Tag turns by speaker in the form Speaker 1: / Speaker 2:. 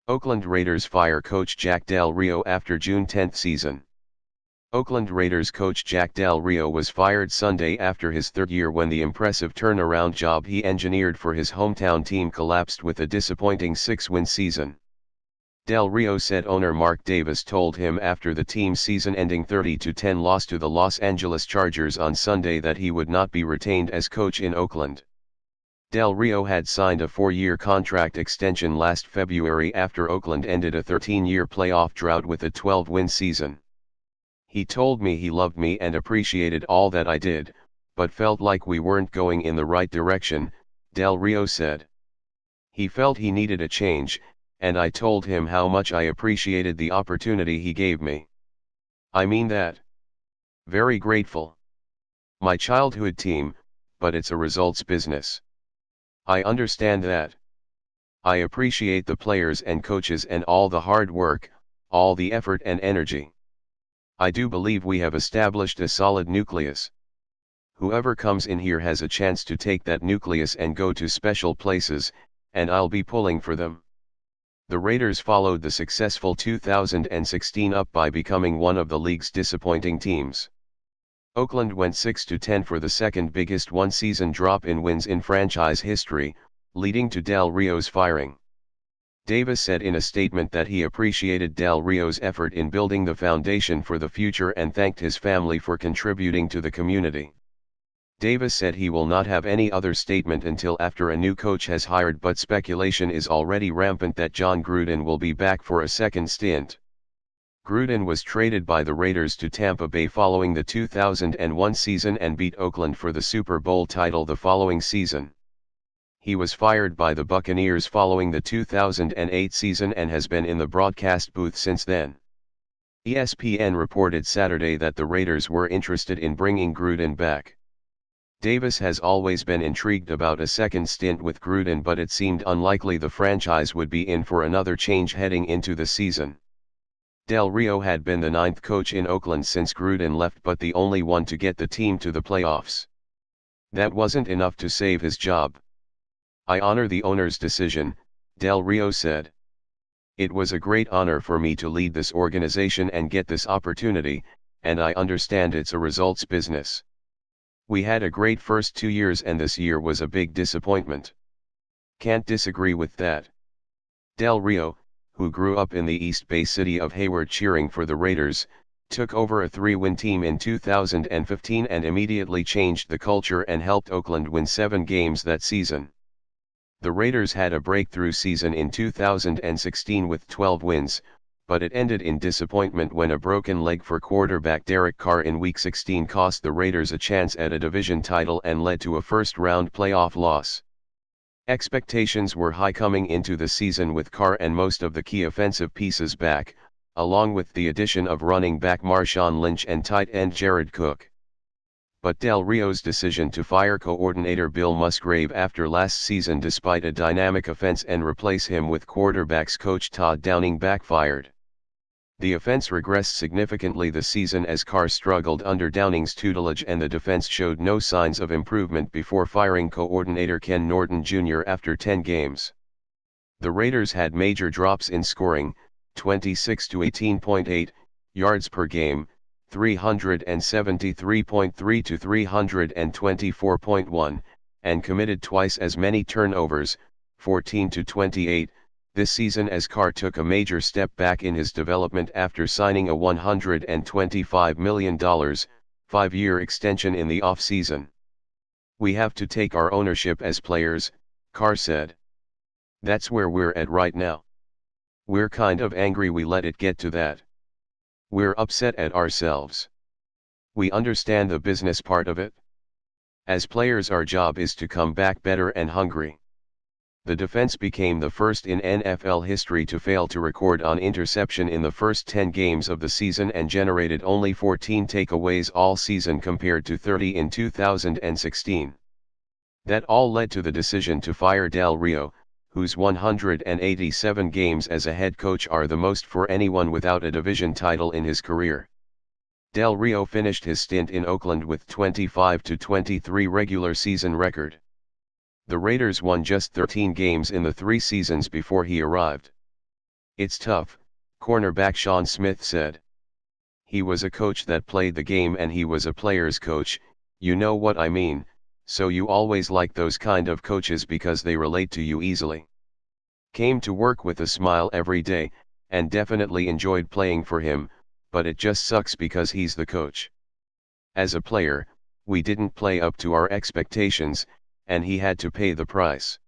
Speaker 1: Oakland Raiders fire coach Jack Del Rio after June 10 season. Oakland Raiders coach Jack Del Rio was fired Sunday after his third year when the impressive turnaround job he engineered for his hometown team collapsed with a disappointing 6-win season. Del Rio said owner Mark Davis told him after the team's season-ending 30-10 loss to the Los Angeles Chargers on Sunday that he would not be retained as coach in Oakland. Del Rio had signed a 4-year contract extension last February after Oakland ended a 13-year playoff drought with a 12-win season. He told me he loved me and appreciated all that I did, but felt like we weren't going in the right direction, Del Rio said. He felt he needed a change, and I told him how much I appreciated the opportunity he gave me. I mean that. Very grateful. My childhood team, but it's a results business. I understand that. I appreciate the players and coaches and all the hard work, all the effort and energy. I do believe we have established a solid nucleus. Whoever comes in here has a chance to take that nucleus and go to special places, and I'll be pulling for them. The Raiders followed the successful 2016 up by becoming one of the league's disappointing teams. Oakland went 6-10 for the second biggest one-season drop in wins in franchise history, leading to Del Rio's firing. Davis said in a statement that he appreciated Del Rio's effort in building the foundation for the future and thanked his family for contributing to the community. Davis said he will not have any other statement until after a new coach has hired, but speculation is already rampant that Jon Gruden will be back for a second stint. Gruden was traded by the Raiders to Tampa Bay following the 2001 season and beat Oakland for the Super Bowl title the following season. He was fired by the Buccaneers following the 2008 season and has been in the broadcast booth since then. ESPN reported Saturday that the Raiders were interested in bringing Gruden back. Davis has always been intrigued about a second stint with Gruden, but it seemed unlikely the franchise would be in for another change heading into the season. Del Rio had been the 9th coach in Oakland since Gruden left, but the only one to get the team to the playoffs. That wasn't enough to save his job. I honor the owner's decision, Del Rio said. It was a great honor for me to lead this organization and get this opportunity, and I understand it's a results business. We had a great first 2 years and this year was a big disappointment. Can't disagree with that. Del Rio, who grew up in the East Bay city of Hayward cheering for the Raiders, took over a 3-win team in 2015 and immediately changed the culture and helped Oakland win 7 games that season. The Raiders had a breakthrough season in 2016 with 12 wins, but it ended in disappointment when a broken leg for quarterback Derek Carr in Week 16 cost the Raiders a chance at a division title and led to a first-round playoff loss. Expectations were high coming into the season with Carr and most of the key offensive pieces back, along with the addition of running back Marshawn Lynch and tight end Jared Cook. But Del Rio's decision to fire coordinator Bill Musgrave after last season despite a dynamic offense and replace him with quarterbacks coach Todd Downing backfired. The offense regressed significantly this season as Carr struggled under Downing's tutelage and the defense showed no signs of improvement before firing coordinator Ken Norton Jr. after 10 games. The Raiders had major drops in scoring, 26 to 18.8, yards per game, 373.3 to 324.1, and committed twice as many turnovers, 14 to 28, this season as Carr took a major step back in his development after signing a $125 million, 5-year extension in the offseason. We have to take our ownership as players, Carr said. That's where we're at right now. We're kind of angry we let it get to that. We're upset at ourselves. We understand the business part of it. As players, our job is to come back better and hungry. The defense became the first in NFL history to fail to record an interception in the first 10 games of the season and generated only 14 takeaways all season compared to 30 in 2016. That all led to the decision to fire Del Rio, whose 187 games as a head coach are the most for anyone without a division title in his career. Del Rio finished his stint in Oakland with 25-23 regular season record. The Raiders won just 13 games in the 3 seasons before he arrived. It's tough, cornerback Sean Smith said. He was a coach that played the game and he was a player's coach, you know what I mean, so you always like those kind of coaches because they relate to you easily. Came to work with a smile every day, and definitely enjoyed playing for him, but it just sucks because he's the coach. As a player, we didn't play up to our expectations, and he had to pay the price.